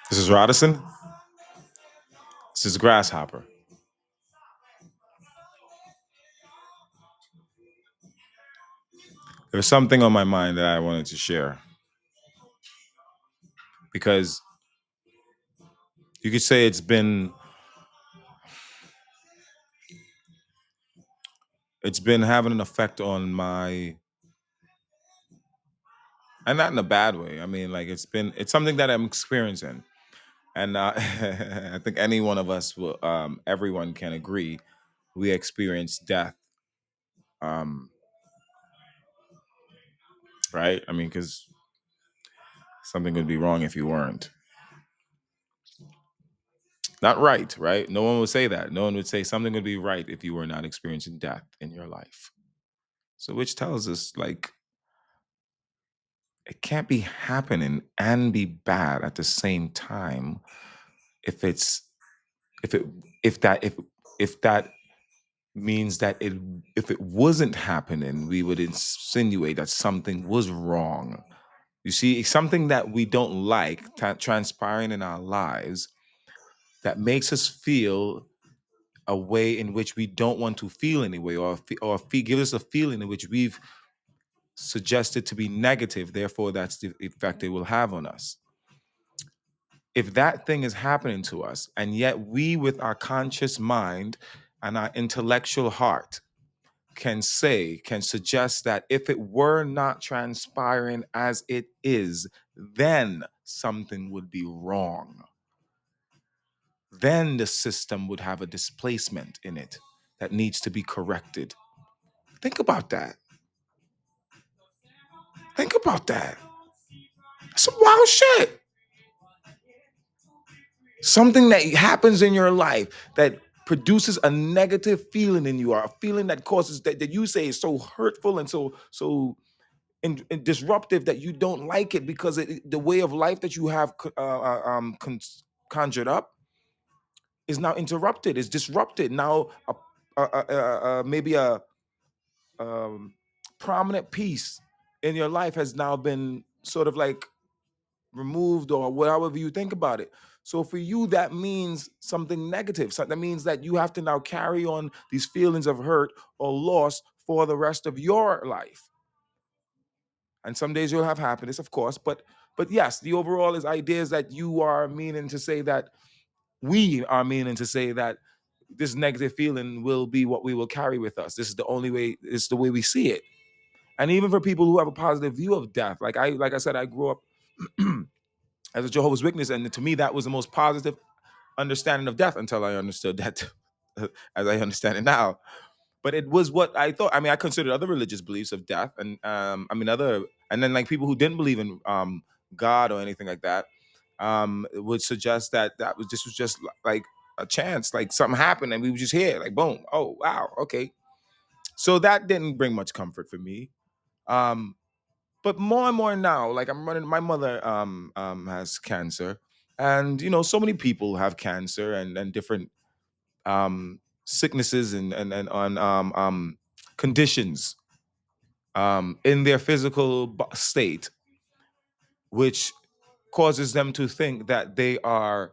This is Rodison. This is Grasshopper. There's something on my mind that I wanted to share because you could say it's been having an effect on my, and not in a bad way. I mean, like it's something that I'm experiencing, and I think any one of us will, everyone can agree, we experience death, um, right? I mean, because something would be wrong if you weren't. Not right, right? No one would say that. No one would say something would be right if you were not experiencing death in your life. So, which tells us, like, it can't be happening and be bad at the same time. If it's if it if that means that it if it wasn't happening, we would insinuate that something was wrong. You see, it's something that we don't like transpiring in our lives that makes us feel a way in which we don't want to feel anyway, give us a feeling in which we've suggested to be negative. Therefore, that's the effect it will have on us. If that thing is happening to us, and yet we, with our conscious mind and our intellectual heart, can suggest that if it were not transpiring as it is, then something would be wrong. Then the system would have a displacement in it that needs to be corrected. Think about that. Think about that. That's some wild shit. Something that happens in your life that produces a negative feeling in you, or a feeling that causes that you say is so hurtful and and disruptive that you don't like it because the way of life that you have conjured up is now interrupted, is disrupted. Now, maybe a um, prominent piece in your life has now been sort of like removed, or however you think about it. So for you, that means something negative. So that means that you have to now carry on these feelings of hurt or loss for the rest of your life. And some days you'll have happiness, of course, but yes, the overall is idea is that you are meaning to say that we are meaning to say that this negative feeling will be what we will carry with us. This is the only way. It's the way we see it. And even for people who have a positive view of death, like I said, I grew up as a Jehovah's Witness, and to me, that was the most positive understanding of death until I understood that, as I understand it now. But it was what I thought. I mean, I considered other religious beliefs of death, and I mean, and then like people who didn't believe in God or anything like that, would suggest that this was just like a chance, like something happened and we were just here, like boom, oh wow, okay. So that didn't bring much comfort for me. Um, but more and more now, like I'm running. My mother has cancer, and so many people have cancer and different sicknesses and on conditions in their physical state, which causes them to think that they are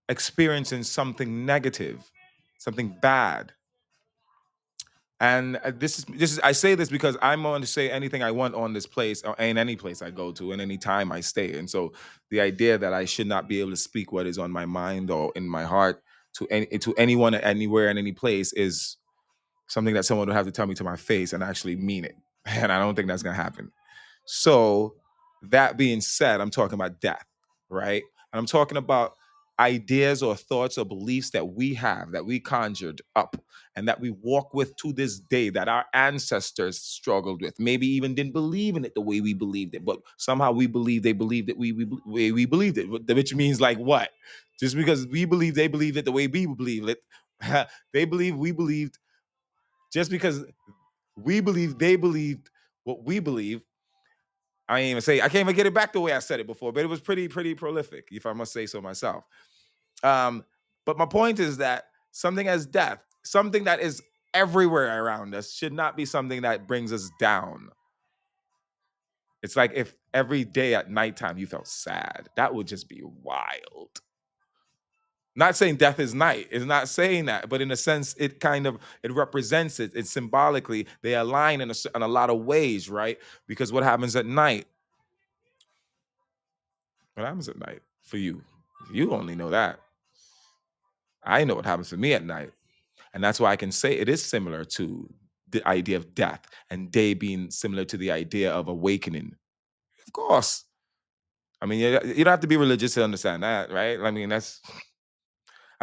experiencing something negative, something bad. And this is I say this because I'm going to say anything I want on this place, or in any place I go to, and any time I stay. And so the idea that I should not be able to speak what is on my mind or in my heart to anyone, anywhere, in any place is something that someone would have to tell me to my face and actually mean it. And I don't think that's going to happen. So, that being said, I'm talking about death, right? And I'm talking about ideas or thoughts or beliefs that we have, that we conjured up, and that we walk with to this day, that our ancestors struggled with. Maybe even didn't believe in it the way we believed it, but somehow we believe they believed it. We believed it, which means like what? Just because we believe they believed it the way we believed it, they believe we believed. Just because we believe they believed what we believe, I can't even get it back the way I said it before, but it was pretty prolific, if I must say so myself. Um, but my point is that something as death, something that is everywhere around us, should not be something that brings us down. It's like if every day at nighttime you felt sad. That would just be wild. Not saying death is night. It's not saying that, but in a sense, it represents it. It's symbolically they align in a lot of ways, right? Because what happens at night? What happens at night for you? You only know that. I know what happens to me at night, and that's why I can say it is similar to the idea of death, and day being similar to the idea of awakening. Of course, I mean you don't have to be religious to understand that, right? I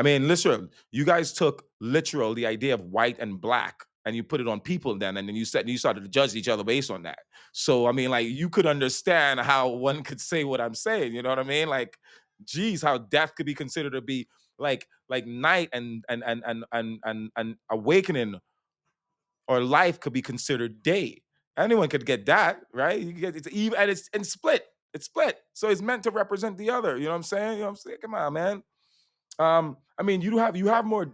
mean literal. You guys took literal the idea of white and black, and you put it on people then, and then you started to judge each other based on that. So I mean, like you could understand how one could say what I'm saying. You know what I mean? Like, geez, how death could be considered to be like night and awakening or life could be considered day. Anyone could get that, right? You get it's even and it's split. It's split. So it's meant to represent the other. You know what I'm saying? You know what I'm saying? Come on, man. I mean, you have more.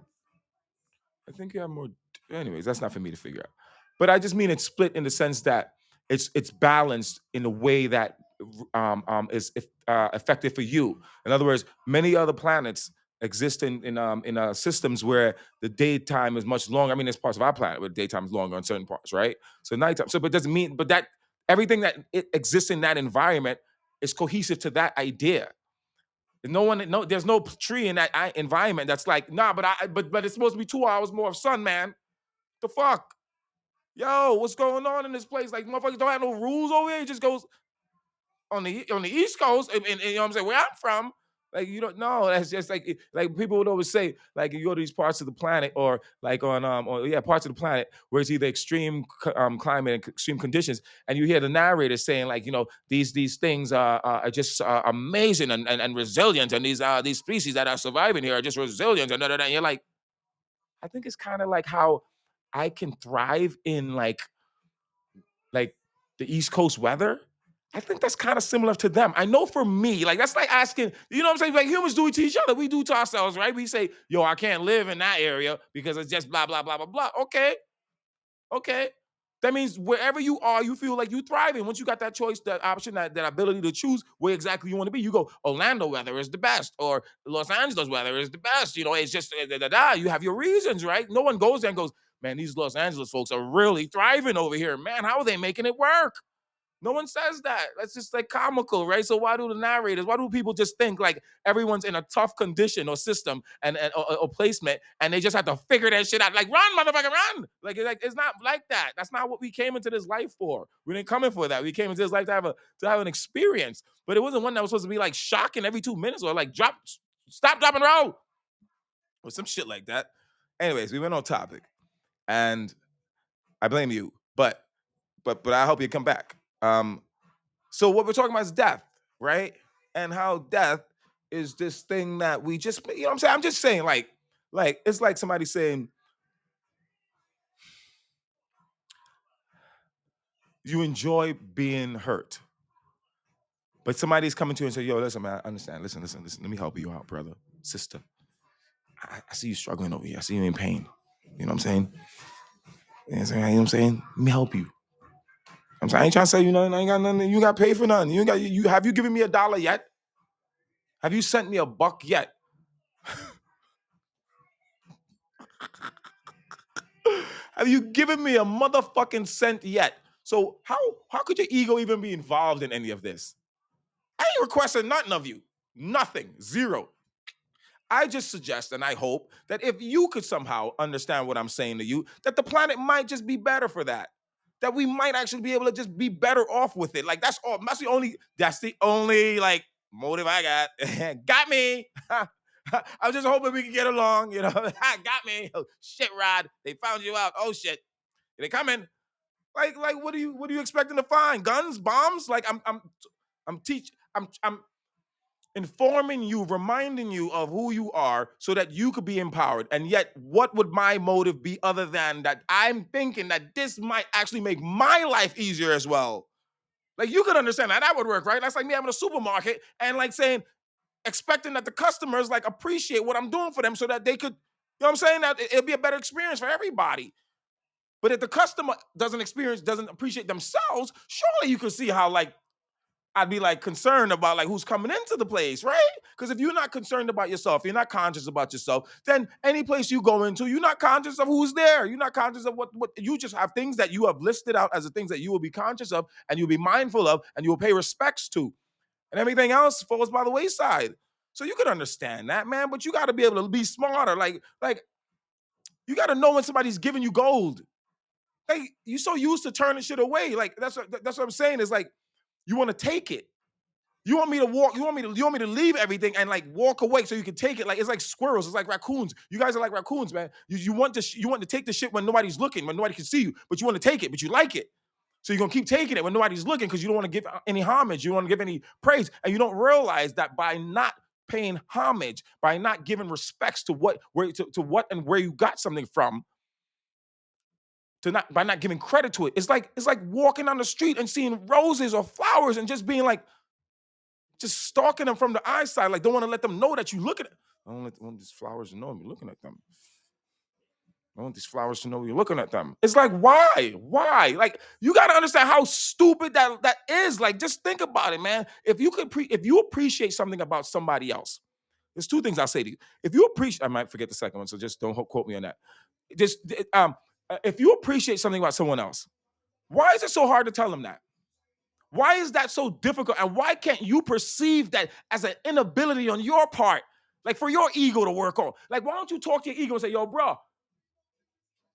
I think you have more. Anyways, that's not for me to figure out. But I just mean it's split in the sense that it's balanced in a way that is effective for you. In other words, many other planets exist in systems where the daytime is much longer. I mean, there's parts of our planet where the daytime is longer on certain parts, right? So nighttime. So, but it doesn't mean, but that everything that it exists in that environment is cohesive to that idea. There's no tree in that environment that's like, nah, but it's supposed to be 2 hours more of sun, man. The fuck, yo, what's going on in this place? Like, motherfuckers don't have no rules over here. It just goes on the East Coast, and you know what I'm saying, where I'm from. Like, you don't know. That's just like people would always say, like, you go to these parts of the planet, or like or yeah, parts of the planet where it's either extreme climate and extreme conditions, and you hear the narrator saying, like, these things are just amazing and resilient, and these species that are surviving here are just resilient, and and you're like, I think it's kind of like how I can thrive in like the East Coast weather. I think that's kind of similar to them. I know for me, like that's like asking, you know what I'm saying? Like humans do it to each other. We do to ourselves, right? We say, yo, I can't live in that area because it's just blah, blah, blah, blah, blah. Okay. Okay. That means wherever you are, you feel like you thriving. Once you got that choice, that option, that ability to choose where exactly you want to be, you go, Orlando weather is the best, or Los Angeles weather is the best. It's just You have your reasons, right? No one goes there and goes, man, these Los Angeles folks are really thriving over here. Man, how are they making it work? No one says that. That's just like comical, right? So why do people just think like everyone's in a tough condition or system or placement, and they just have to figure that shit out? Like, run, motherfucker, run! Like it's not like that. That's not what we came into this life for. We didn't come in for that. We came into this life to have an experience. But it wasn't one that was supposed to be like shocking every 2 minutes, or like stop, drop, and roll, or some shit like that. Anyways, we went on topic, and I blame you, but I hope you come back. So what we're talking about is death, right? And how death is this thing that we just, you know what I'm saying? I'm just saying, like it's like somebody saying, you enjoy being hurt. But somebody's coming to you and say, yo, listen, man, I understand. Listen. Let me help you out, brother, sister. I see you struggling over here. I see you in pain. You know what I'm saying? You know what I'm saying? Let me help you. I'm saying, I ain't trying to say you nothing. I ain't got nothing. You got paid for nothing. You ain't got you. Have you given me $1 yet? Have you sent me $1 yet? Have you given me a motherfucking cent yet? So how could your ego even be involved in any of this? I ain't requesting nothing of you. Nothing. Zero. I just suggest and I hope that if you could somehow understand what I'm saying to you, that the planet might just be better for that. That we might actually be able to just be better off with it. Like that's all. That's the only like motive I got. Got me. I was just hoping we could get along, Got me. Oh, shit, Rod. They found you out. Oh shit. They coming. Like what are you expecting to find? Guns, bombs? Like I'm informing you, reminding you of who you are so that you could be empowered. And yet, what would my motive be other than that I'm thinking that this might actually make my life easier as well? Like you could understand that would work, right? That's like me having a supermarket and like saying, expecting that the customers like appreciate what I'm doing for them so that they could, you know what I'm saying? That it'll be a better experience for everybody. But if the customer doesn't appreciate themselves, surely you can see how like I'd be like concerned about like who's coming into the place, right? Because if you're not concerned about yourself, you're not conscious about yourself, then any place you go into, you're not conscious of who's there. You're not conscious of what you just have things that you have listed out as the things that you will be conscious of and you'll be mindful of and you will pay respects to. And everything else falls by the wayside. So you can understand that, man, but you got to be able to be smarter. Like you got to know when somebody's giving you gold. Like you so used to turning shit away. Like that's what I'm saying. Is like you want to take it. You want me to walk, you want me to leave everything and like walk away so you can take it. Like it's like squirrels, it's like raccoons. You guys are like raccoons, man. You want to take the shit when nobody's looking, when nobody can see you, but you want to take it, but you like it. So you're gonna keep taking it when nobody's looking because you don't want to give any homage, you don't want to give any praise, and you don't realize that by not paying homage, by not giving respects to what and where you got something from, to not by not giving credit to it, it's like walking on the street and seeing roses or flowers and just being like just stalking them from the eyesight, like don't want to let them know that you look at it. I don't want these flowers to know I'm looking at them. I want these flowers to know you're looking at them. It's like, why? Why? Like, you got to understand how stupid that is. Like, just think about it, man. If you appreciate something about somebody else, there's two things I'll say to you. If you appreciate, I might forget the second one, so just don't quote me on that. Just if you appreciate something about someone else, why is it so hard to tell them that? Why is that so difficult? And why can't you perceive that as an inability on your part? Like for your ego to work on. Like, why don't you talk to your ego and say, yo, bro,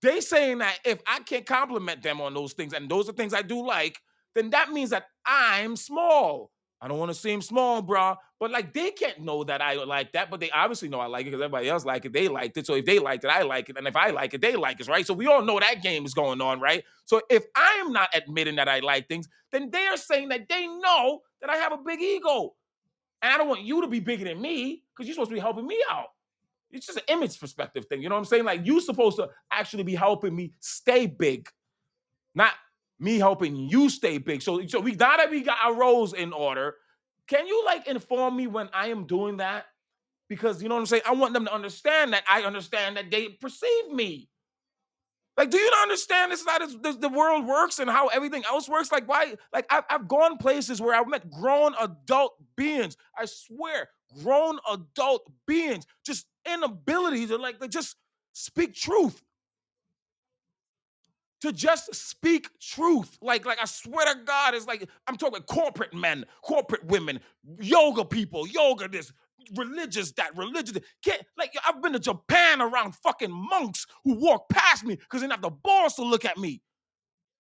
they saying that if I can't compliment them on those things, and those are things I do like, then that means that I'm small. I don't want to seem small, bro. But like they can't know that I like that, but they obviously know I like it because everybody else like it. They liked it. So if they liked it, I like it. And if I like it, they like it, right? So we all know that game is going on, right? So if I am not admitting that I like things, then they are saying that they know that I have a big ego. And I don't want you to be bigger than me because you're supposed to be helping me out. It's just an image perspective thing. You know what I'm saying? Like you're supposed to actually be helping me stay big, not me helping you stay big. So we now that we got our roles in order, can you like inform me when I am doing that? Because you know what I'm saying? I want them to understand that I understand that they perceive me. Like, do you not understand this? That is the world works and how everything else works. Like, why? Like, I've gone places where I've met grown adult beings. I swear, grown adult beings, just inability to like to just speak truth. To just speak truth. Like I swear to God, it's like I'm talking corporate men, corporate women, yoga people, yoga this, religious that, religious that. Can't like I've been to Japan around fucking monks who walk past me because they don't have the balls to look at me.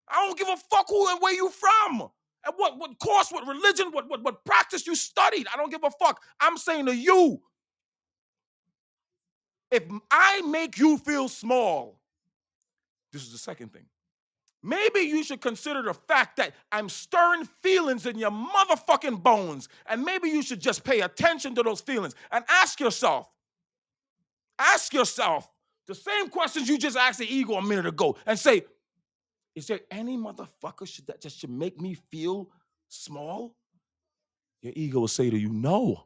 I don't give a fuck who and where you from. And what course, what religion, what practice you studied. I don't give a fuck. I'm saying to you, if I make you feel small, this is the second thing. Maybe you should consider the fact that I'm stirring feelings in your motherfucking bones. And maybe you should just pay attention to those feelings and ask yourself the same questions you just asked the ego a minute ago and say, is there any motherfucker that just should make me feel small? Your ego will say to you, no,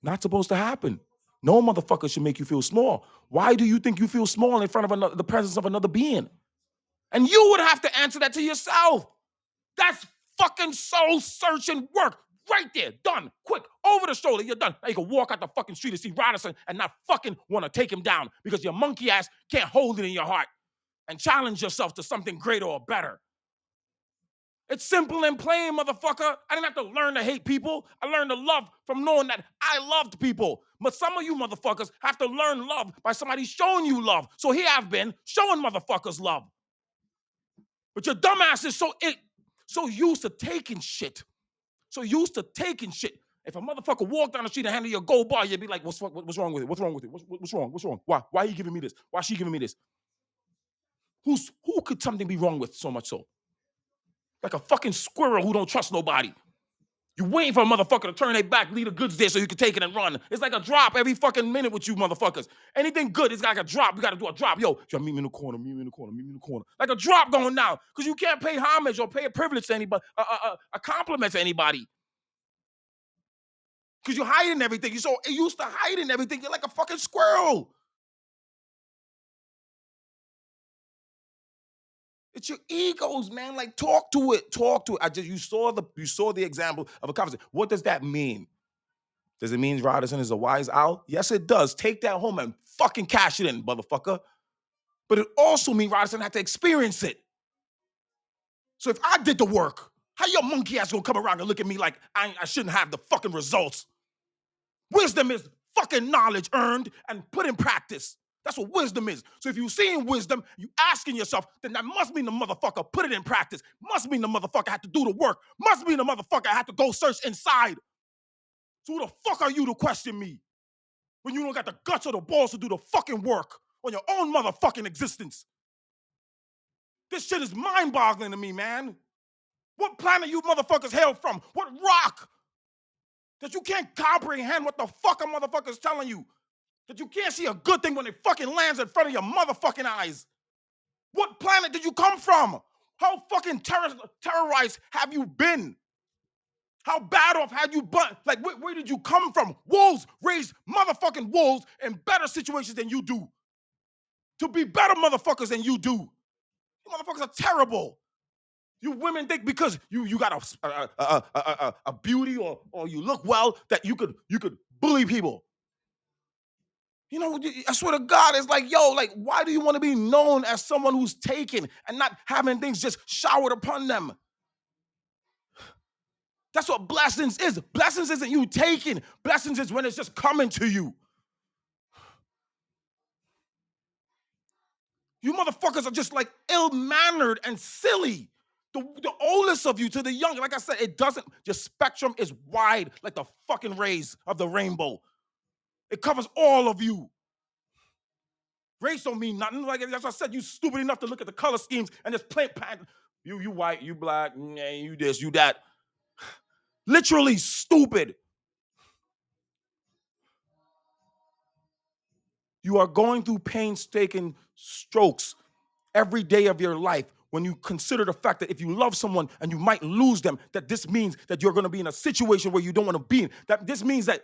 not supposed to happen. No motherfucker should make you feel small. Why do you think you feel small in front of the presence of another being? And you would have to answer that to yourself. That's fucking soul searching work. Right there, done, quick, over the shoulder, you're done. Now you can walk out the fucking street and see Rodderson and not fucking want to take him down because your monkey ass can't hold it in your heart and challenge yourself to something greater or better. It's simple and plain, motherfucker. I didn't have to learn to hate people. I learned to love from knowing that I loved people. But some of you motherfuckers have to learn love by somebody showing you love. So here I've been showing motherfuckers love. But your dumbass is so used to taking shit. So used to taking shit. If a motherfucker walked down the street and handed you a gold bar, you'd be like, what's wrong with it? What's wrong with it? What's wrong? What's wrong? Why are you giving me this? Why is she giving me this? Who could something be wrong with so much so? Like a fucking squirrel who don't trust nobody. You waiting for a motherfucker to turn their back, leave the goods there so you can take it and run. It's like a drop every fucking minute with you motherfuckers. Anything good, it's like a drop. We got to do a drop. Yo, meet me in the corner, meet me in the corner, meet me in the corner. Like a drop going down because you can't pay homage or pay a privilege to anybody, a compliment to anybody. Because you're hiding everything. You're so used to hiding everything. You're like a fucking squirrel. It's your egos, man. Like, talk to it. Talk to it. You saw the example of a conversation. What does that mean? Does it mean Rodderson is a wise owl? Yes, it does. Take that home and fucking cash it in, motherfucker. But it also means Rodderson had to experience it. So if I did the work, how your monkey ass gonna come around and look at me like I shouldn't have the fucking results? Wisdom is fucking knowledge earned and put in practice. That's what wisdom is. So if you're seeing wisdom, you asking yourself, then that must mean the motherfucker put it in practice. Must mean the motherfucker had to do the work. Must mean the motherfucker had to go search inside. So who the fuck are you to question me when you don't got the guts or the balls to do the fucking work on your own motherfucking existence? This shit is mind-boggling to me, man. What planet you motherfuckers hail from? What rock? That you can't comprehend what the fuck a motherfucker's telling you. That you can't see a good thing when it fucking lands in front of your motherfucking eyes. What planet did you come from? How fucking terrorized have you been? How bad off had you been? Like, where did you come from? Wolves raise motherfucking wolves in better situations than you do. To be better motherfuckers than you do. You motherfuckers are terrible. You women think because you got a beauty or you look well that you could bully people. You know, I swear to God, it's like, yo, like, why do you want to be known as someone who's taken and not having things just showered upon them? That's what blessings is. Blessings isn't you taking. Blessings is when it's just coming to you. You motherfuckers are just like ill-mannered and silly. The oldest of you to the young, like I said, your spectrum is wide like the fucking rays of the rainbow. It covers all of you. Race don't mean nothing. Like as I said, you stupid enough to look at the color schemes and just play pattern. You white, you black, you this, you that. Literally stupid. You are going through painstaking strokes every day of your life when you consider the fact that if you love someone and you might lose them, that this means that you're going to be in a situation where you don't want to be in. That this means that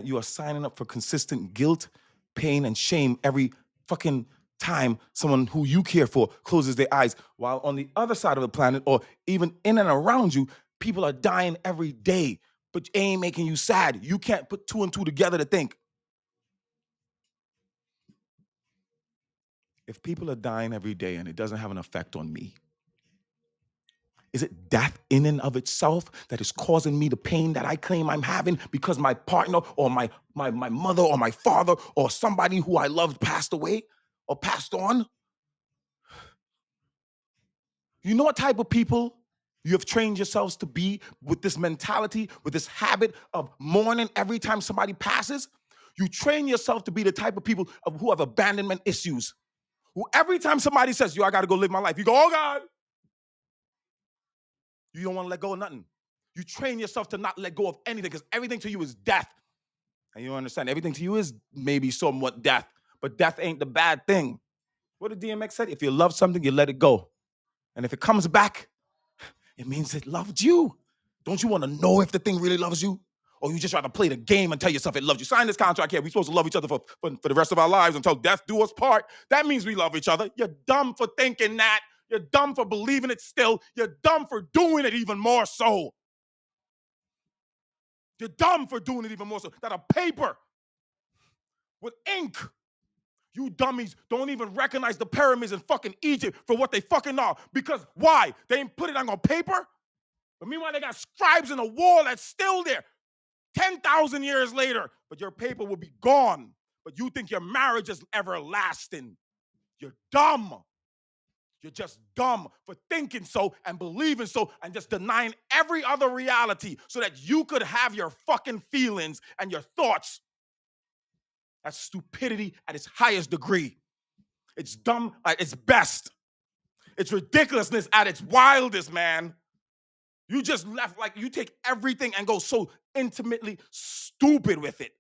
you are signing up for consistent guilt, pain, and shame every fucking time someone who you care for closes their eyes. While on the other side of the planet, or even in and around you, people are dying every day, but it ain't making you sad. You can't put two and two together to think. If people are dying every day and it doesn't have an effect on me, is it death in and of itself that is causing me the pain that I claim I'm having because my partner or my mother or my father or somebody who I loved passed away or passed on? You know what type of people you have trained yourselves to be with this mentality, with this habit of mourning every time somebody passes? You train yourself to be the type of people who have abandonment issues. Who every time somebody says, yo, I got to go live my life, you go, oh God. You don't want to let go of nothing. You train yourself to not let go of anything because everything to you is death. And you don't understand, everything to you is maybe somewhat death, but death ain't the bad thing. What did DMX say? If you love something, you let it go. And if it comes back, it means it loved you. Don't you want to know if the thing really loves you? Or you just try to play the game and tell yourself it loves you? Sign this contract here. We're supposed to love each other for the rest of our lives until death do us part. That means we love each other. You're dumb for thinking that. You're dumb for believing it still. You're dumb for doing it even more so. You're dumb for doing it even more so. That a paper with ink. You dummies don't even recognize the pyramids in fucking Egypt for what they fucking are. Because why? They ain't put it on paper? But meanwhile, they got scribes in a wall that's still there 10,000 years later. But your paper will be gone. But you think your marriage is everlasting. You're dumb. You're just dumb for thinking so and believing so and just denying every other reality so that you could have your fucking feelings and your thoughts. That's stupidity at its highest degree. It's dumb at its best. It's ridiculousness at its wildest, man. You just left, like, you take everything and go so intimately stupid with it.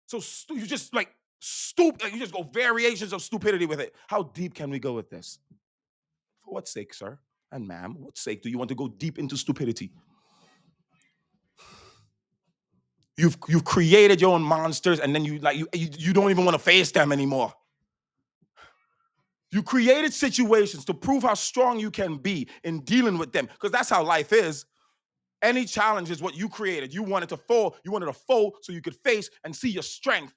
So you just like stupid, like, you just go variations of stupidity with it. How deep can we go with this? For what sake, sir and ma'am? What sake do you want to go deep into stupidity? You've created your own monsters, and then you don't even want to face them anymore. You created situations to prove how strong you can be in dealing with them, because that's how life is. Any challenge is what you created. You wanted to fall. You wanted to fall so you could face and see your strength.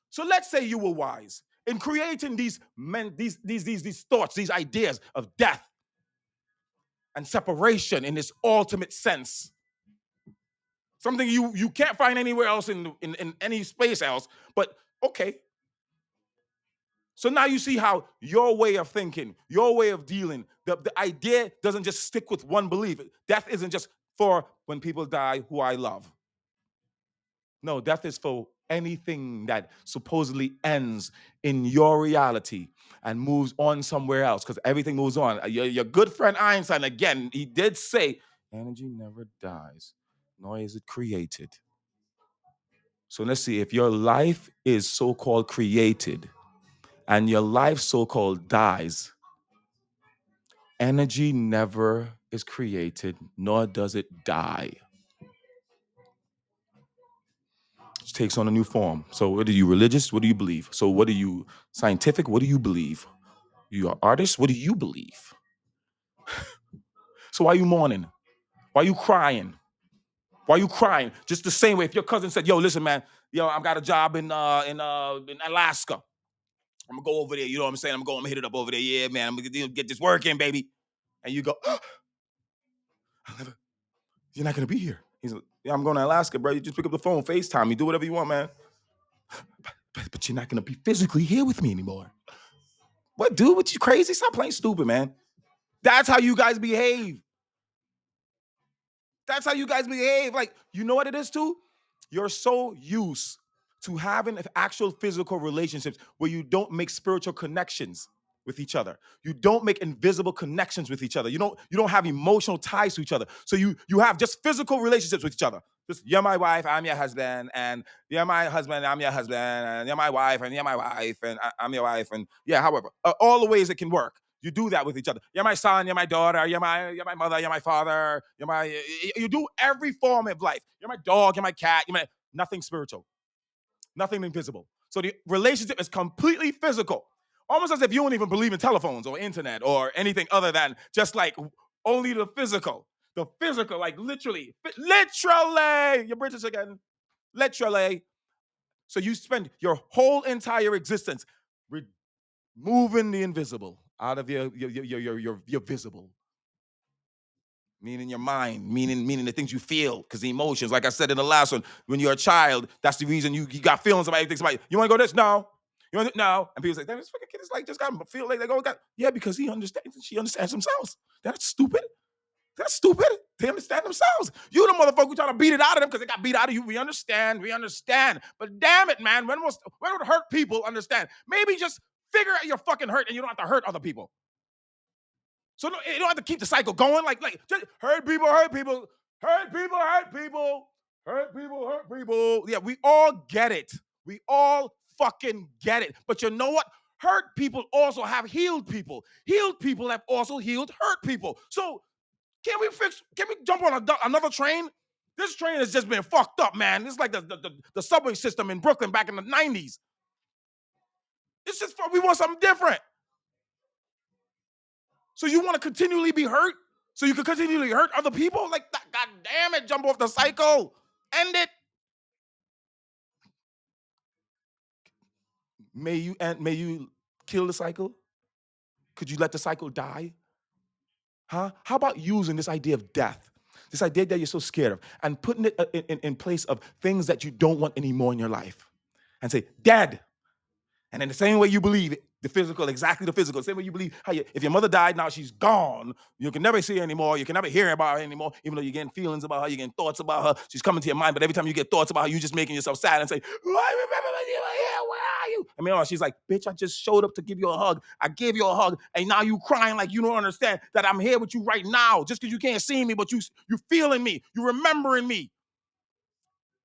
So let's say you were wise in creating these thoughts, these ideas of death and separation in this ultimate sense. Something you can't find anywhere else in any space else. But okay. So now you see how your way of thinking, your way of dealing, the idea doesn't just stick with one belief. Death isn't just for when people die who I love. No, death is for anything that supposedly ends in your reality and moves on somewhere else, because everything moves on. Your good friend Einstein, again, he did say, energy never dies, nor is it created. So let's see, if your life is so-called created and your life so-called dies, energy never is created, nor does it die. It takes on a new form. So what are you, religious? What do you believe? So what are you, scientific? What do you believe? You are artist? What do you believe? So why are you mourning? Why are you crying? Why are you crying? Just the same way if your cousin said, yo, listen, man, yo, I've got a job in Alaska. I'm gonna go over there, you know what I'm saying? I'm gonna hit it up over there. Yeah, man, I'm gonna get this work in, baby. And you go, you're not gonna be here. He's like, yeah, I'm going to Alaska, bro. You just pick up the phone, FaceTime me, do whatever you want, man. But you're not gonna be physically here with me anymore. What, dude? What, you crazy? Stop playing stupid, man. That's how you guys behave. That's how you guys behave. Like, you know what it is too? You're so used to having actual physical relationships where you don't make spiritual connections with each other. You don't make invisible connections with each other. You don't have emotional ties to each other. So you have just physical relationships with each other. Just, you're my wife, I'm your husband, and you're my husband, I'm your husband, and you're my wife, and you're my wife, and I'm your wife, and yeah, however, all the ways it can work. You do that with each other. You're my son, you're my daughter, you're my mother, you're my father, you do every form of life. You're my dog, you're my cat, nothing spiritual, nothing invisible. So the relationship is completely physical. Almost as if you don't even believe in telephones or internet or anything other than just like only the physical. The physical, like literally, you're British again, literally. So you spend your whole entire existence removing the invisible out of your visible. Meaning your mind, meaning the things you feel, because the emotions, like I said in the last one, when you're a child, that's the reason you got feelings about everything. Somebody, you want to go this? No. You want to, no? And people say, damn, this fucking kid is like just got feel like they go, yeah, because he understands, she understands themselves. That's stupid. That's stupid. They understand themselves. You the motherfucker who trying to beat it out of them because they got beat out of you. We understand. But damn it, man, when would hurt people understand? Maybe just figure out your fucking hurt and you don't have to hurt other people. So no, you don't have to keep the cycle going. Like just hurt people, hurt people, hurt people, hurt people, hurt people, hurt people. Yeah, we all get it. We all fucking get it. But you know what? Hurt people also have healed people. Healed people have also healed hurt people. So can we jump on another train? This train has just been fucked up, man. It's like the subway system in Brooklyn back in the 90s. It's just, we want something different. So you want to continually be hurt? So you can continually hurt other people? Like, God damn it, jump off the cycle. End it. May you kill the cycle? Could you let the cycle die? Huh? How about using this idea of death? This idea that you're so scared of, and putting it in place of things that you don't want anymore in your life. And say, dead. And in the same way you believe it, the physical, exactly the physical, the same way you believe if your mother died, now she's gone, you can never see her anymore, you can never hear about her anymore, even though you're getting feelings about her, you're getting thoughts about her, she's coming to your mind, but every time you get thoughts about her, you're just making yourself sad and say, I remember when you were here, where are you? I mean, she's like, bitch, I just showed up to give you a hug. I gave you a hug, and now you crying like you don't understand that I'm here with you right now, just because you can't see me, but you feeling me, you remembering me.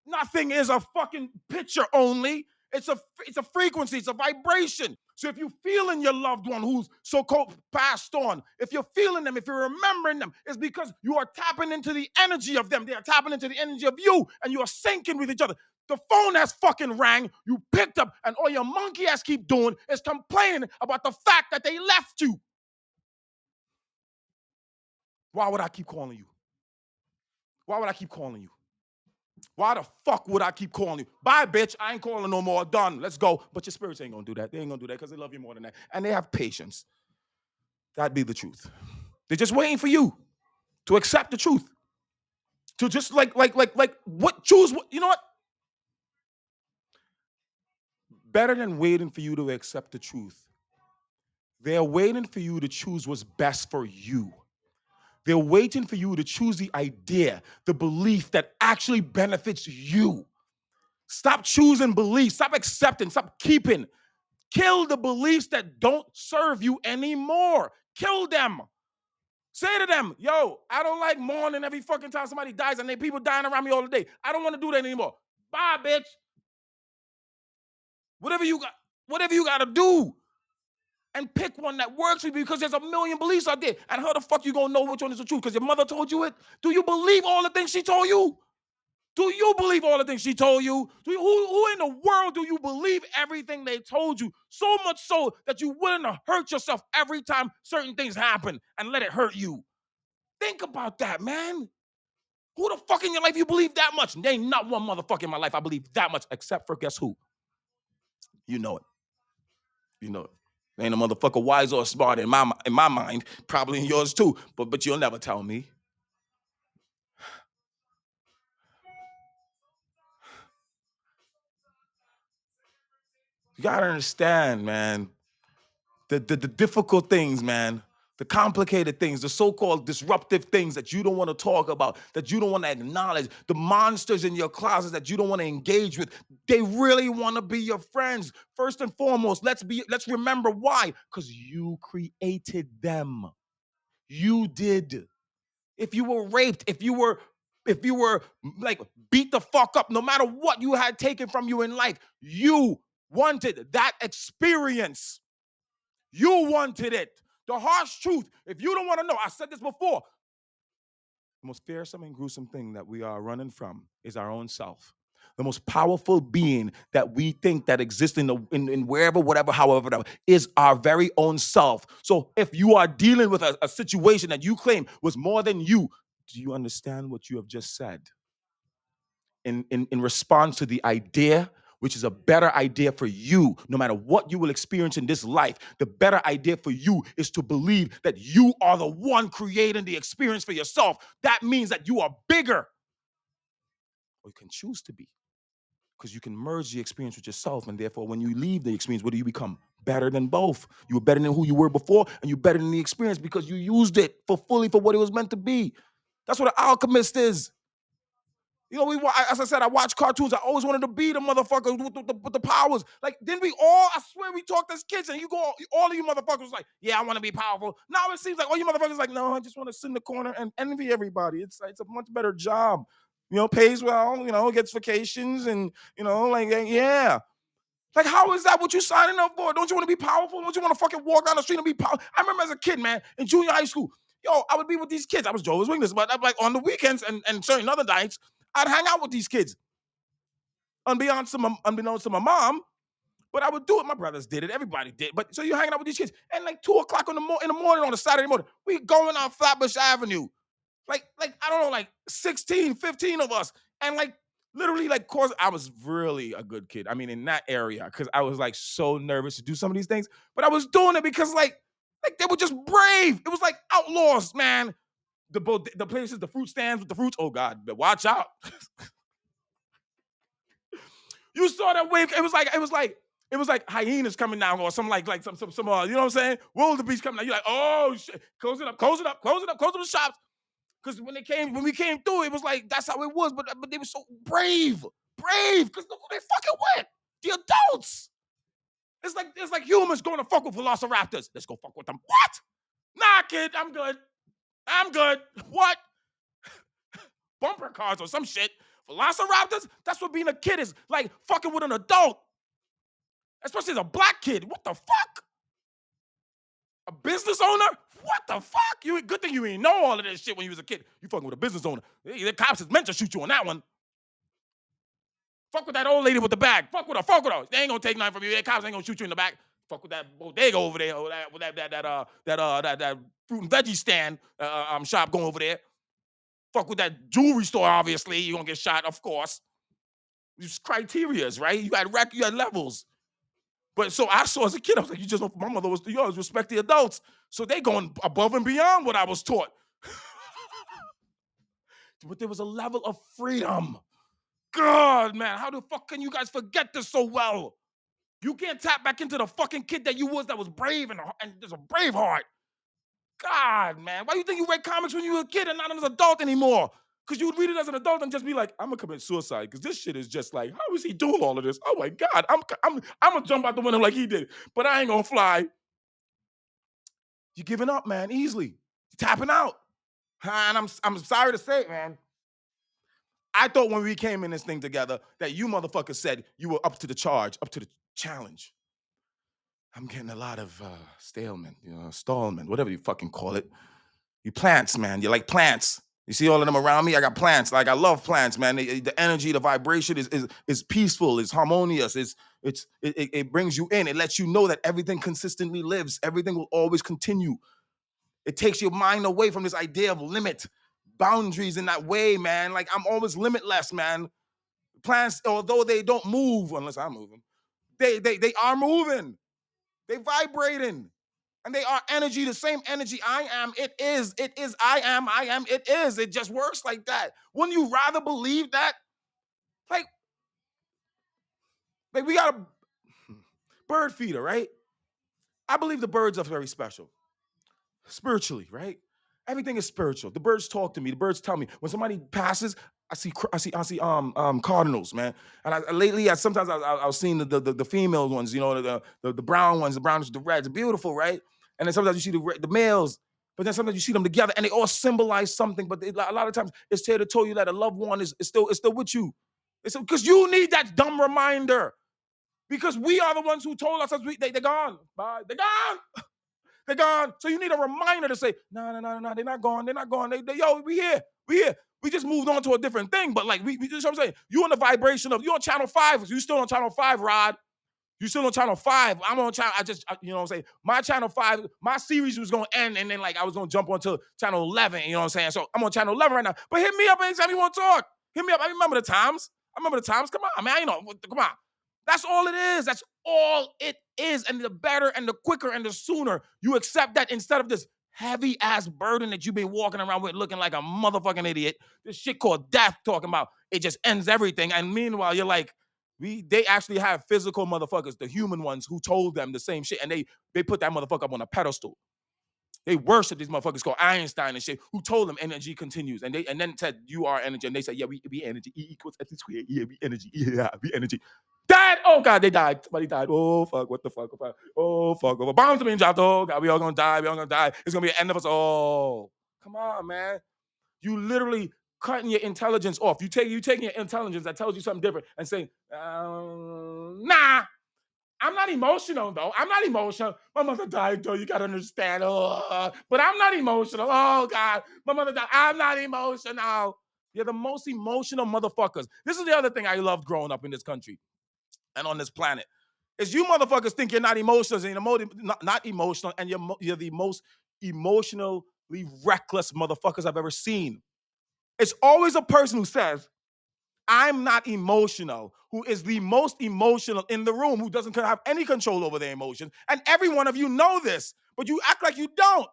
Nothing is a fucking picture only. It's a frequency. It's a vibration. So if you're feeling your loved one who's so-called passed on, if you're feeling them, if you're remembering them, it's because you are tapping into the energy of them. They are tapping into the energy of you, and you are syncing with each other. The phone has fucking rang, you picked up, and all your monkey ass keep doing is complaining about the fact that they left you. Why would I keep calling you? Why would I keep calling you? Why the fuck would I keep calling you? Bye, bitch. I ain't calling no more. Done. Let's go. But your spirits ain't gonna do that. They ain't gonna do that because they love you more than that. And they have patience. That'd be the truth. They're just waiting for you to accept the truth. To just what choose what you know what? Better than waiting for you to accept the truth. They're waiting for you to choose what's best for you. They're waiting for you to choose the idea, the belief that actually benefits you. Stop choosing beliefs. Stop accepting. Stop keeping. Kill the beliefs that don't serve you anymore. Kill them. Say to them, yo, I don't like mourning every fucking time somebody dies and they people dying around me all the day. I don't want to do that anymore. Bye, bitch. Whatever you got to do. And pick one that works for you because there's a million beliefs out there. And how the fuck you gonna know which one is the truth? Because your mother told you it? Do you believe all the things she told you? Do you believe all the things she told you? Who in the world do you believe everything they told you? So much so that you wouldn't hurt yourself every time certain things happen and let it hurt you. Think about that, man. Who the fuck in your life you believe that much? There ain't not one motherfucker in my life I believe that much, except for guess who? You know it. You know it. Ain't a motherfucker wise or smart in my mind, probably in yours too. But you'll never tell me. You gotta understand, man. The difficult things, man. The complicated things, the so-called disruptive things that you don't want to talk about, that you don't want to acknowledge, the monsters in your closet that you don't want to engage with, they really want to be your friends. First and foremost, let's remember why. Because you created them. You did. If you were raped, if you were like beat the fuck up, no matter what you had taken from you in life, you wanted that experience. You wanted it. The harsh truth, if you don't want to know, I said this before, the most fearsome and gruesome thing that we are running from is our own self. The most powerful being that we think that exists in wherever, whatever, however, is our very own self. So if you are dealing with a situation that you claim was more than you, do you understand what you have just said? In response to the idea, which is a better idea for you, no matter what you will experience in this life, the better idea for you is to believe that you are the one creating the experience for yourself. That means that you are bigger, or you can choose to be, because you can merge the experience with yourself, and therefore when you leave the experience, what do you become? Better than both. You were better than who you were before, and you're better than the experience because you used it fully for what it was meant to be. That's what an alchemist is. You know, as I said, I watch cartoons. I always wanted to be the motherfucker with the powers. Like, didn't we all, I swear we talked as kids, and all of you motherfuckers was like, yeah, I want to be powerful. Now it seems like all you motherfuckers like, no, I just want to sit in the corner and envy everybody. It's a much better job. You know, pays well, gets vacations and, yeah. Like, how is that what you signing up for? Don't you want to be powerful? Don't you want to fucking walk down the street and be powerful? I remember as a kid, man, in junior high school, yo, I would be with these kids. I was Jehovah's Witness, but I'm like on the weekends and certain other nights, I'd hang out with these kids. Unbeknownst to my mom, but I would do it. My brothers did it. Everybody did. But so you're hanging out with these kids. And like 2 o'clock in the morning on a Saturday morning, we going on Flatbush Avenue. Like I don't know, like 16, 15 of us. And like literally, like, course, I was really a good kid. I mean, in that area, because I was like so nervous to do some of these things. But I was doing it because like they were just brave. It was like outlaws, man. The places, the fruit stands with the fruits. Oh God, watch out. You saw that wave. It was like hyenas coming down or some like some you know what I'm saying? Wildebeest coming down. You're like, oh shit, close it up, close up the shops. Because when we came through, it was like that's how it was. But they were so brave. Because look who they fucking went. The adults. It's like humans going to fuck with velociraptors. Let's go fuck with them. What? Nah, kid, I'm good. What? Bumper cars or some shit. Velociraptors? That's what being a kid is like, fucking with an adult. Especially as a black kid. What the fuck? A business owner? What the fuck? Good thing you ain't know all of this shit when you was a kid. You fucking with a business owner. The cops is meant to shoot you on that one. Fuck with that old lady with the bag. Fuck with her. Fuck with her. They ain't gonna take nothing from you. The cops ain't gonna shoot you in the back. Fuck with that bodega over there, or that fruit and veggie stand shop going over there. Fuck with that jewelry store. Obviously, you're gonna get shot. Of course, these criterias, right? You had levels. But so I saw as a kid, I was like, my mother was, respect the adults. So they going above and beyond what I was taught. But there was a level of freedom. God, man, how the fuck can you guys forget this so well? You can't tap back into the fucking kid that you was brave and there's a brave heart. God, man, why do you think you read comics when you were a kid and not as an adult anymore? Because you would read it as an adult and just be like, I'm gonna commit suicide because this shit is just like, how is he doing all of this? Oh my God, I'm gonna jump out the window like he did, but I ain't gonna fly. You're giving up, man, easily. You're tapping out. And I'm sorry to say it, man. I thought when we came in this thing together that you motherfuckers said you were up to the charge, up to the challenge. I'm getting a lot of stalemate, stallment, whatever you fucking call it. You plants, man. You're like plants. You see all of them around me? I got plants. Like I love plants, man. The energy, the vibration is peaceful, is harmonious, it brings you in. It lets you know that everything consistently lives. Everything will always continue. It takes your mind away from this idea of limit, boundaries in that way, man. Like I'm always limitless, man. Plants, although they don't move unless I move them, they are moving. They vibrating. And they are energy, the same energy I am, it is, I am, it is. It just works like that. Wouldn't you rather believe that? Like we got a bird feeder, right? I believe the birds are very special. Spiritually, right? Everything is spiritual. The birds talk to me. The birds tell me. When somebody passes, I see cardinals, man. And lately, sometimes I was seeing the female ones, the brown ones, the browns, the reds, beautiful, right? And then sometimes you see the males, but then sometimes you see them together, and they all symbolize something. But a lot of times, it's here to tell you that a loved one is still with you. It's because you need that dumb reminder. Because we are the ones who told us they're gone. Bye. They're gone. They're gone. So you need a reminder to say, no, they're not gone. They're not gone. We here. We here. We just moved on to a different thing. But like, you know what I'm saying? You on the vibration of, you on channel 5. You still on channel 5, Rod. You still on channel 5. I'm on channel, you know what I'm saying? My channel 5, my series was going to end. And then like, I was going to jump onto channel 11. You know what I'm saying? So I'm on channel 11 right now. But hit me up anytime you want to talk. Hit me up. I remember the times. Come on, man. Come on. That's all it is. That's all it is. And the better and the quicker and the sooner you accept that, instead of this heavy ass burden that you've been walking around with looking like a motherfucking idiot. This shit called death, talking about it just ends everything. And meanwhile, you're like, they actually have physical motherfuckers, the human ones, who told them the same shit. And they put that motherfucker up on a pedestal. They worship these motherfuckers called Einstein and shit, who told them energy continues. And then said, you are energy. And they said, yeah, we energy. E equals MC squared. Yeah, we energy. Yeah, we energy. Died. Oh, God, they died. Somebody died. Oh, fuck. What the fuck? Oh, fuck. Bombs are being dropped. Oh, God, we all gonna die. We all gonna die. It's gonna be the end of us all. Come on, man. You literally cutting your intelligence off. You taking your intelligence that tells you something different and saying, nah. I'm not emotional, though. I'm not emotional. My mother died, though. You got to understand. Oh, but I'm not emotional. Oh, God. My mother died. I'm not emotional. You're the most emotional motherfuckers. This is the other thing I loved growing up in this country and on this planet. Is you motherfuckers think you're not emotional and you're not emotional, and you're the most emotionally reckless motherfuckers I've ever seen. It's always a person who says, I'm not emotional, who is the most emotional in the room, who doesn't have any control over their emotions. And every one of you know this, but you act like you don't.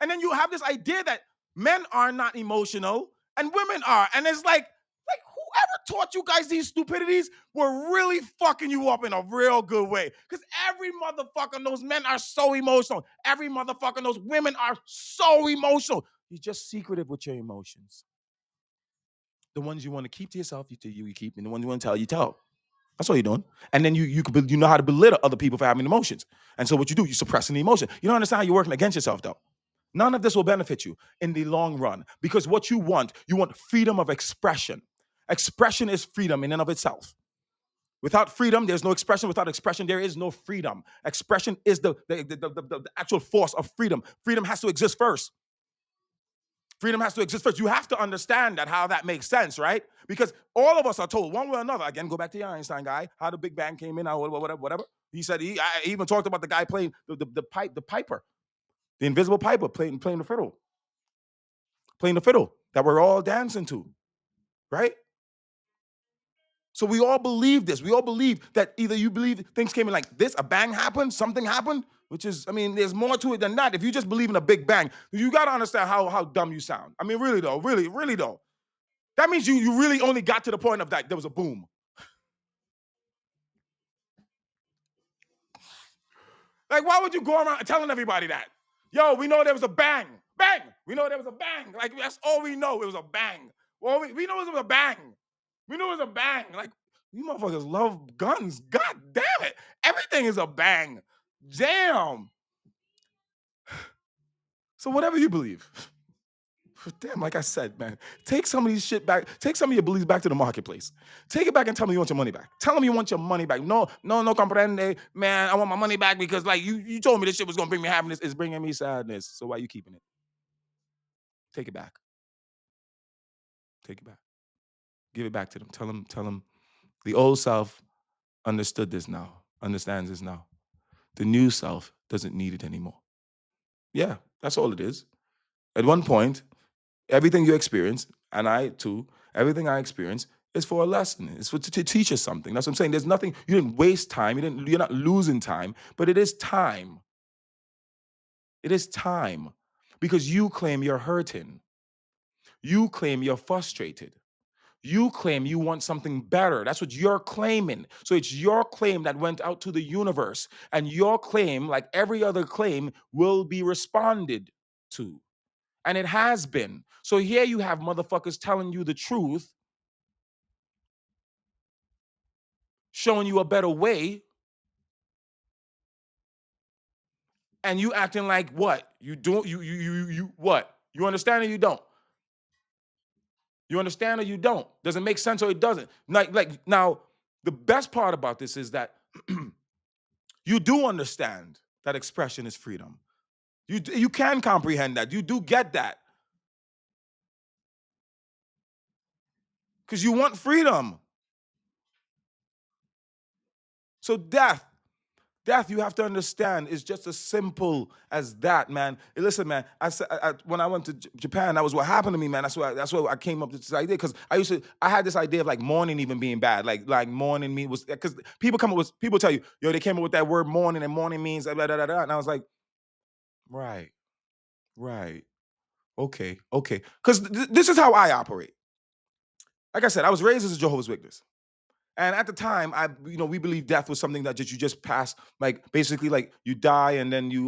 And then you have this idea that men are not emotional and women are. And it's like whoever taught you guys these stupidities were really fucking you up in a real good way. Because every motherfucker knows men are so emotional. Every motherfucker knows women are so emotional. You're just secretive with your emotions. The ones you want to keep to yourself, you keep, and the ones you want to tell, you tell. That's all you're doing. And then you know how to belittle other people for having emotions. And so what you do, you're suppressing the emotion. You don't understand how you're working against yourself, though. None of this will benefit you in the long run, because what you want freedom of expression. Expression is freedom in and of itself. Without freedom, there's no expression. Without expression, there is no freedom. Expression is the actual force of freedom. Freedom has to exist first. Freedom has to exist first. You have to understand that, how that makes sense, right? Because all of us are told one way or another. Again, go back to the Einstein guy, how the Big Bang came in, or whatever. He said he even talked about the guy playing the piper, the invisible piper playing the fiddle that we're all dancing to, right? So we all believe this. We all believe that either you believe things came in like this, a bang happened, something happened, which is, I mean, there's more to it than that. If you just believe in a big bang, you got to understand how dumb you sound. I mean, really though, really though. That means you really only got to the point of that there was a boom. Like, why would you go around telling everybody that? Yo, we know there was a bang. Bang! We know there was a bang. Like, that's all we know. It was a bang. Well, we know it was a bang. We knew it was a bang. Like, you motherfuckers love guns. God damn it. Everything is a bang. Damn. So whatever you believe. Damn, like I said, man, take some of these shit back. Take some of your beliefs back to the marketplace. Take it back and tell me you want your money back. Tell them you want your money back. No, comprende, man. I want my money back because, like, you told me this shit was gonna bring me happiness. It's bringing me sadness. So why are you keeping it? Take it back. Take it back. Give it back to them. Tell them the old self understood this now, understands this now. The new self doesn't need it anymore. Yeah, that's all it is. At one point, everything you experience, and I too, everything I experience is for a lesson. It's to teach us something. That's what I'm saying. There's nothing, you didn't waste time. You're not losing time, but it is time. It is time. Because you claim you're hurting. You claim you're frustrated. You claim you want something better. That's what you're claiming. So it's your claim that went out to the universe. And your claim, like every other claim, will be responded to. And it has been. So here you have motherfuckers telling you the truth, showing you a better way, and you acting like what? You don't, you what? You understand or you don't? You understand or you don't? Does it make sense or it doesn't? Like now, the best part about this is that you do understand that expression is freedom. You can comprehend that. You do get that. Because you want freedom. So death, you have to understand, is just as simple as that, man. Listen, man. I said when I went to Japan, that was what happened to me, man. That's why I came up with this idea, because I had this idea of like mourning even being bad, like mourning me was, because people tell you, yo, they came up with that word mourning, and mourning means blah, blah, blah, blah, and I was like, right, right, okay, because this is how I operate. Like I said, I was raised as a Jehovah's Witness. And at the time, we believe death was something that you just pass, like basically like you die and then you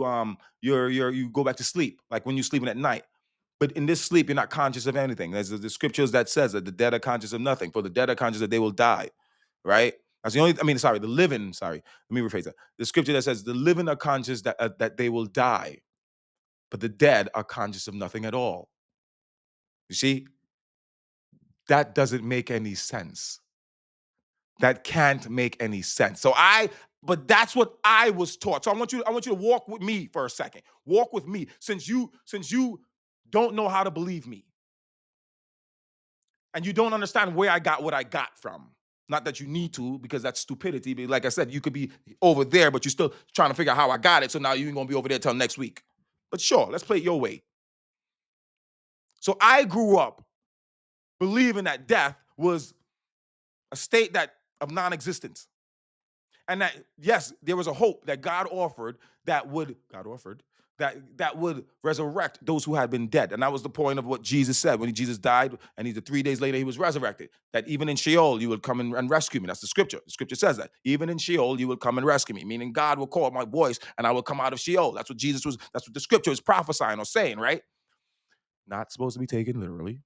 go back to sleep, like when you're sleeping at night. But in this sleep, you're not conscious of anything. There's the scriptures that says that the dead are conscious of nothing. For the dead are conscious that they will die, right? That's the only. I mean, sorry, the living. Sorry, let me rephrase that. The scripture that says the living are conscious that they will die, but the dead are conscious of nothing at all. You see, that doesn't make any sense. That can't make any sense. But that's what I was taught. So I want you to walk with me for a second. Walk with me, since you don't know how to believe me. And you don't understand where I got what I got from. Not that you need to, because that's stupidity. But like I said, you could be over there, but you're still trying to figure out how I got it. So now you ain't gonna be over there till next week. But sure, let's play it your way. So I grew up believing that death was a state of non-existence. And that, yes, there was a hope that God offered that would resurrect those who had been dead. And that was the point of what Jesus said when Jesus died, and 3 days later he was resurrected. That even in Sheol you would come and rescue me. That's the scripture. The scripture says that. Even in Sheol you will come and rescue me, meaning God will call my voice and I will come out of Sheol. That's what the scripture is prophesying or saying, right? Not supposed to be taken literally,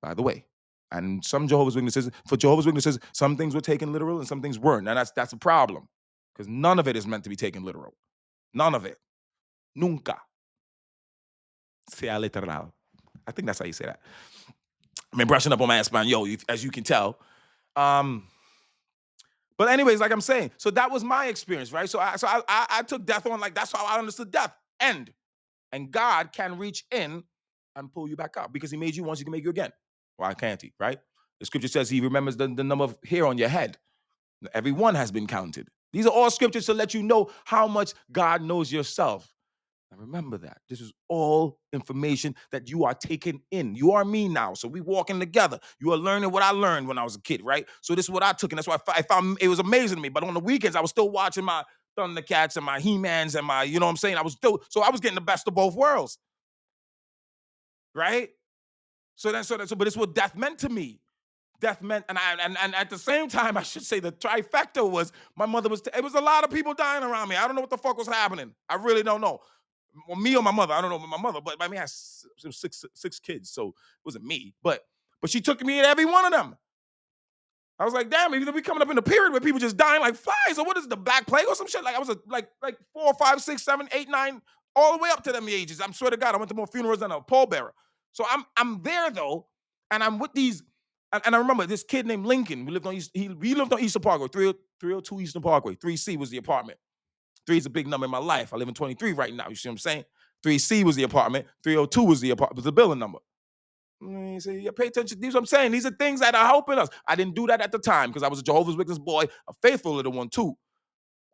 by the way. And for Jehovah's Witnesses, some things were taken literal and some things weren't. And that's a problem, because none of it is meant to be taken literal. None of it. Nunca. Sea literal. I think that's how you say that. I mean, brushing up on my Espanol, as you can tell. But anyways, like I'm saying, so that was my experience, right? So I took death on, like, that's how I understood death. End. And God can reach in and pull you back out because he made you once, he can make you again. Why can't he, right? The scripture says he remembers the number of hair on your head. Every one has been counted. These are all scriptures to let you know how much God knows yourself. And remember that. This is all information that you are taking in. You are me now. So we walking together. You are learning what I learned when I was a kid, right? So this is what I took. And that's why I found it was amazing to me. But on the weekends, I was still watching my Thundercats and my He-Mans and my, you know what I'm saying? I was getting the best of both worlds, right? But it's what death meant to me. Death meant, and at the same time, I should say the trifecta was my mother was. It was a lot of people dying around me. I don't know what the fuck was happening. I really don't know. Well, me or my mother, I don't know. My mother, but I mean, I had six kids, so it wasn't me. But she took me at every one of them. I was like, damn, we coming up in a period where people just dying like flies, or what is it, the Black Plague or some shit? Like I was like 4, 5, 6, 7, 8, 9, all the way up to them ages. I'm swear to God, I went to more funerals than a pallbearer. So I'm there though, and I'm with these, and I remember this kid named Lincoln. We lived on Eastern Parkway, 302 Eastern Parkway. 3C was the apartment. 3 is a big number in my life. I live in 23 right now. You see what I'm saying? 3C was the apartment. 302 was the building number. You see, yeah, pay attention. These are what I'm saying. These are things that are helping us. I didn't do that at the time because I was a Jehovah's Witness boy, a faithful little one too.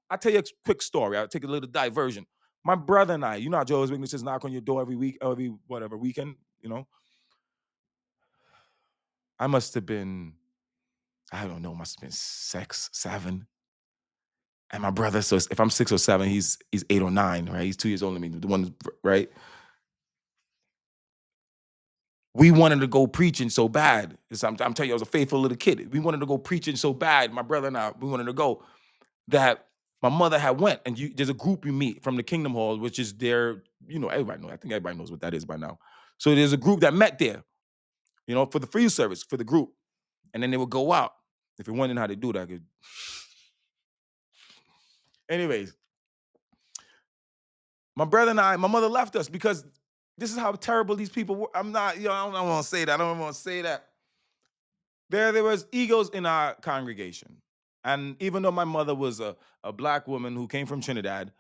I'll tell you a quick story. I'll take a little diversion. My brother and I, you know how Jehovah's Witnesses knock on your door every week, every whatever weekend, you know? I must have been, I don't know, must have been 6, 7. And my brother, so if I'm 6 or 7, he's 8 or 9, right? He's 2 years older than me, the one, right? We wanted to go preaching so bad. I'm telling you, I was a faithful little kid. We wanted to go preaching so bad. My brother and I, we wanted to go that my mother had went. And there's a group you meet from the Kingdom Hall, which is there. You know, everybody knows. I think everybody knows what that is by now. So there's a group that met there, you know, for the free service for the group, and then they would go out. If you're wondering how they do that, anyways, my brother and I, my mother left us because this is how terrible these people were. I'm not, I don't want to say that. I don't want to say that. There was egos in our congregation. And even though my mother was a black woman who came from Trinidad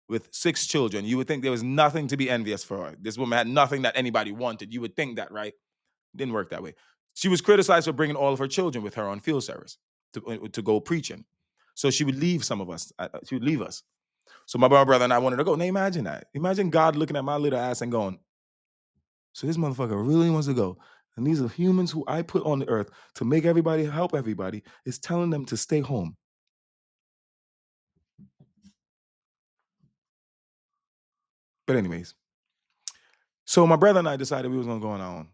with 6 children, you would think there was nothing to be envious for her. This woman had nothing that anybody wanted. You would think that, right? Didn't work that way. She was criticized for bringing all of her children with her on field service to go preaching. So she would leave some of us. She would leave us. So my brother and I wanted to go. Now imagine that. Imagine God looking at my little ass and going, so this motherfucker really wants to go. And these are humans who I put on the earth to make everybody, help everybody, is telling them to stay home. But anyways, so my brother and I decided we was gonna go on our own.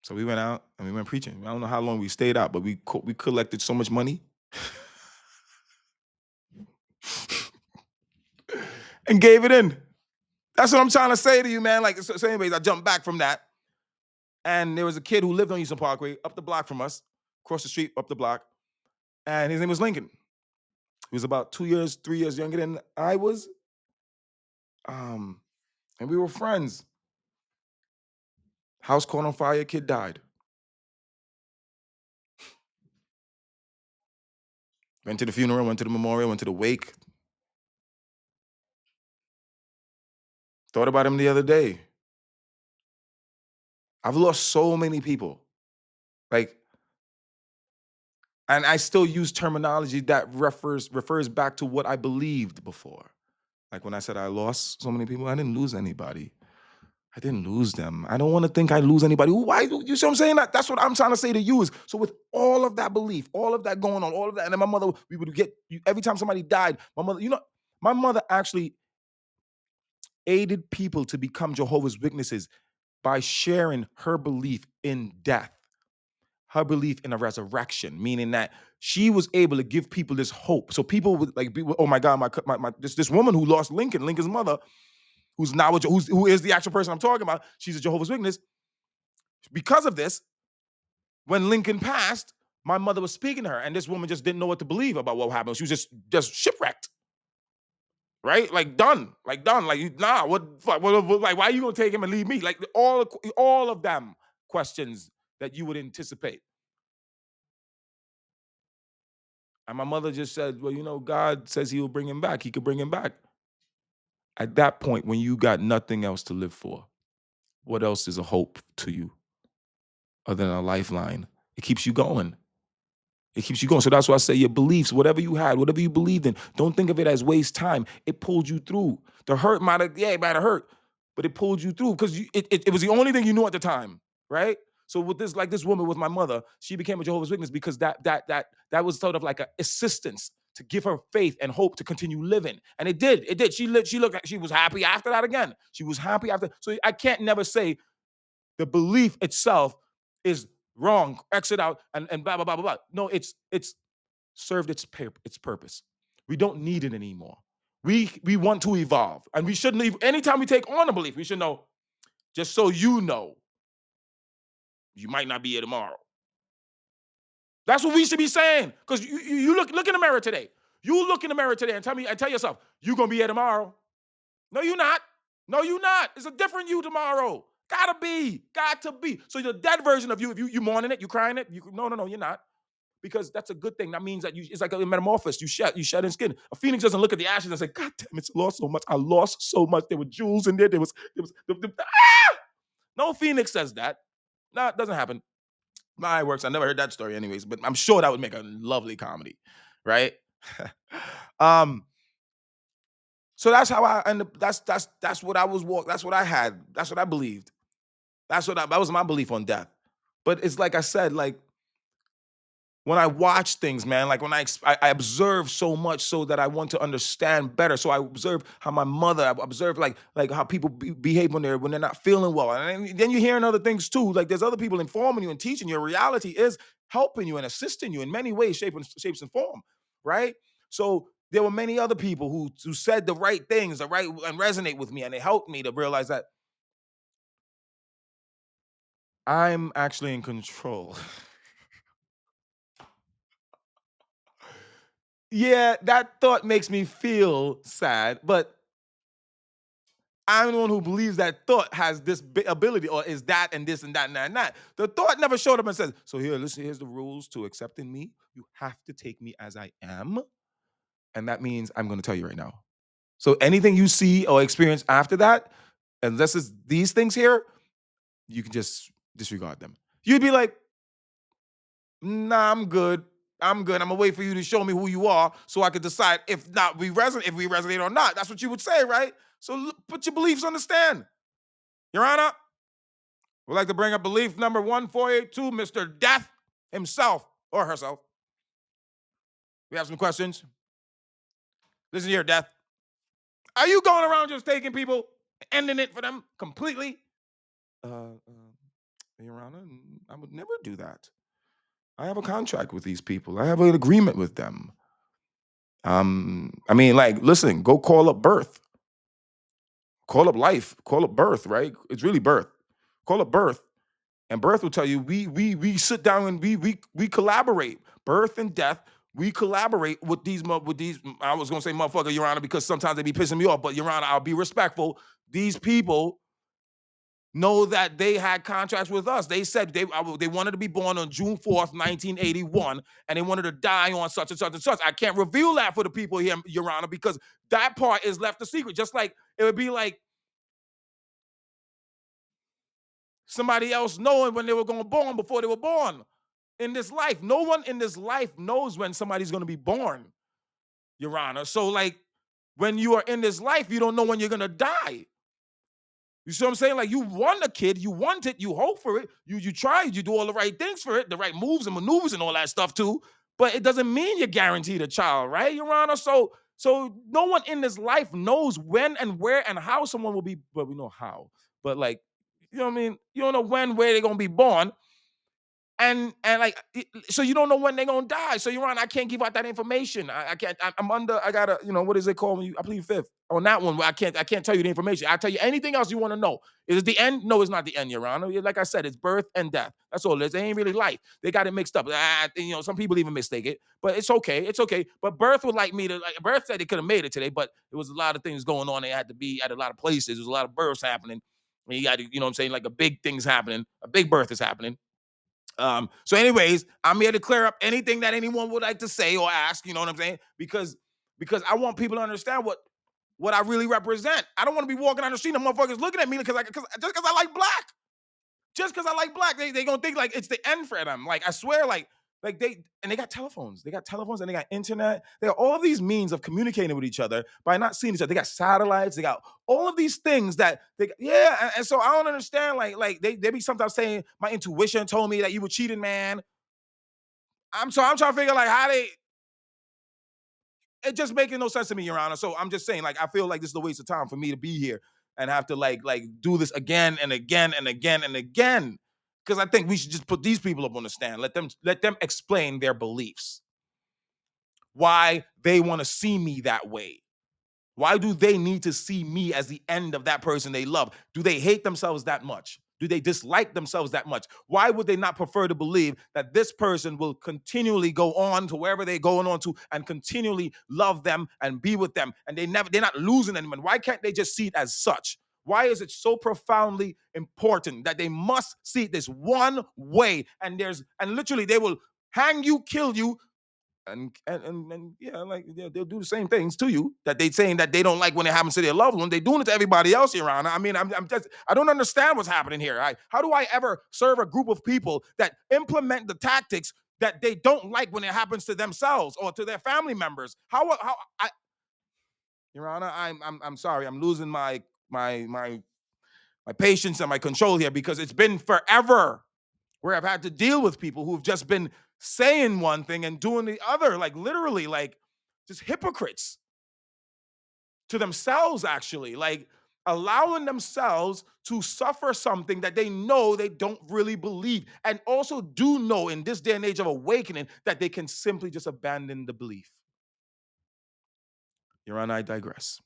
So we went out and we went preaching. I don't know how long we stayed out, but we collected so much money and gave it in. That's what I'm trying to say to you, man. Like, so anyways, I jumped back from that. And there was a kid who lived on Eastern Parkway, up the block from us, across the street, up the block. And his name was Lincoln. He was about 2 years, 3 years younger than I was. And we were friends. House caught on fire, kid died. Went to the funeral, went to the memorial, went to the wake. Thought about him the other day. I've lost so many people. Like, and I still use terminology that refers back to what I believed before. Like when I said I lost so many people, I didn't lose anybody. I didn't lose them. I don't want to think I lose anybody. Why? You see what I'm saying? That's what I'm trying to say to you is, so with all of that belief, all of that going on, all of that, and then my mother, we would get, every time somebody died, my mother, my mother actually aided people to become Jehovah's Witnesses by sharing her belief in death, her belief in a resurrection, meaning that she was able to give people this hope. So people would like be, oh my God, this woman who lost Lincoln's mother, who's now who is the actual person I'm talking about. She's a Jehovah's Witness. Because of this, when Lincoln passed, my mother was speaking to her, and this woman just didn't know what to believe about what happened. She was just shipwrecked, right? Like done, like nah. Like why are you gonna take him and leave me? Like all of them questions that you would anticipate. And my mother just said, well, God says he will bring him back. He could bring him back. At that point, when you got nothing else to live for, what else is a hope to you other than a lifeline? It keeps you going. It keeps you going. So that's why I say your beliefs, whatever you had, whatever you believed in, don't think of it as waste time. It pulled you through. The hurt might have, yeah, it might have hurt, but it pulled you through because it was the only thing you knew at the time, right? So with this, like this woman with my mother, she became a Jehovah's Witness because that was sort of like an assistance to give her faith and hope to continue living. And it did. It did. She lived, she looked like she was happy after that again. She was happy after. So I can't never say the belief itself is wrong, exit out, and blah blah blah blah blah. No, it's served its purpose. We don't need it anymore. We want to evolve, and we shouldn't leave. Anytime we take on a belief, we should know. Just so you know, you might not be here tomorrow. That's what we should be saying. Because you look in the mirror today. You look in the mirror today and tell yourself, you're gonna be here tomorrow. No, you're not. No, you're not. It's a different you tomorrow. Gotta be. Got to be. So the dead version of you, if you mourning it, you crying it, no, you're not. Because that's a good thing. That means that it's like a metamorphosis. You shed in skin. A phoenix doesn't look at the ashes and say, God damn, it's lost so much. I lost so much. There were jewels in there. No phoenix says that. No, it doesn't happen. My works. I never heard that story anyways, but I'm sure that would make a lovely comedy, right? um, so that's how I end up. That's what I was that's what I had. That's what I believed. That was my belief on death. But it's like I said, like when I watch things, man, like when I observe so much so that I want to understand better. So I observe how my mother, I observe like how people behave when they're not feeling well. And then you're hearing other things too. Like there's other people informing you and teaching you. Reality is helping you and assisting you in many ways, shapes and form, right? So there were many other people who said the right things, the right and resonate with me, and they helped me to realize that I'm actually in control. Yeah, that thought makes me feel sad, but I'm the one who believes that thought has this ability or is that and this and that and that and that. The thought never showed up and says, so here, listen, here's the rules to accepting me. You have to take me as I am. And that means I'm going to tell you right now. So anything you see or experience after that, unless it's these things here, you can just disregard them. You'd be like, nah, I'm good. I'm good. I'm gonna wait for you to show me who you are so I could decide if we resonate or not. That's what you would say, right? So put your beliefs on the stand. Your Honor, we'd like to bring up belief number 1482, Mr. Death himself or herself. We have some questions. Listen here, Death. Are you going around just taking people, ending it for them completely? Your Honor, I would never do that. I have a contract with these people. I have an agreement with them. I mean, like, listen, go call up birth, call up life, call up birth, right? It's really birth. Call up birth, and birth will tell you we sit down and we collaborate. Birth and death, we collaborate with these. I was gonna say motherfucker, Your Honor, because sometimes they be pissing me off, but Your Honor, I'll be respectful. These people know that they had contracts with us. They said they wanted to be born on June 4th, 1981, and they wanted to die on such and such and such. I can't reveal that for the people here, Your Honor, because that part is left a secret. Just like it would be like somebody else knowing when they were going to born before they were born. In this life, no one in this life knows when somebody's going to be born, Your Honor. So like when you are in this life, you don't know when you're going to die. You see what I'm saying? Like you want a kid, you want it, you hope for it, you try, you do all the right things for it, the right moves and maneuvers and all that stuff too. But it doesn't mean you're guaranteed a child, right, Your Honor? So no one in this life knows when and where and how someone will be, but we know how. But like, you know what I mean? You don't know when, where they're gonna be born. And like so you don't know when they're gonna die. So Your Honor, I can't give out that information. I can't. I'm under. I gotta. What is it called when you? I plead fifth on that one. Where I can't tell you the information. I tell you anything else you want to know. Is it the end? No, it's not the end, Your Honor. Like I said, it's birth and death. That's all it is. It ain't really life. They got it mixed up. Some people even mistake it, but it's okay. It's okay. But birth would like me to. Like, birth said they could have made it today, but there was a lot of things going on. They had to be at a lot of places. There was a lot of births happening. And you got to, what I'm saying, like a big thing's happening. A big birth is happening. So, anyways, I'm here to clear up anything that anyone would like to say or ask. You know what I'm saying? Because I want people to understand what I really represent. I don't want to be walking down the street and motherfuckers looking at me just because I like black. Just because I like black, they gonna think like it's the end for them. Like I swear, like they got telephones. They got telephones and they got internet. They got all of these means of communicating with each other by not seeing each other. They got satellites. They got all of these things that yeah. And so I don't understand. Like they be sometimes saying my intuition told me that you were cheating, man. I'm trying to figure like how they it just making no sense to me, Your Honor. So I'm just saying, like, I feel like this is a waste of time for me to be here and have to like do this again and again and again and again. Because I think we should just put these people up on the stand. Let them explain their beliefs. Why they want to see me that way. Why do they need to see me as the end of that person they love? Do they hate themselves that much? Do they dislike themselves that much? Why would they not prefer to believe that this person will continually go on to wherever they're going on to and continually love them and be with them and they're not losing anyone? Why can't they just see it as such? Why is it so profoundly important that they must see it this one way and literally they will hang you, kill you, and yeah, like yeah, they'll do the same things to you that they saying that they don't like when it happens to their loved one. They doing it to everybody else around. I mean, I'm just I don't understand what's happening here. How do I ever serve a group of people that implement the tactics that they don't like when it happens to themselves or to their family members? How I, Your Honor, I'm sorry, I'm losing my patience and my control here because it's been forever where I've had to deal with people who've just been saying one thing and doing the other, like literally, like just hypocrites to themselves, actually, like allowing themselves to suffer something that they know they don't really believe, and also do know in this day and age of awakening that they can simply just abandon the belief. Your Honor, I digress.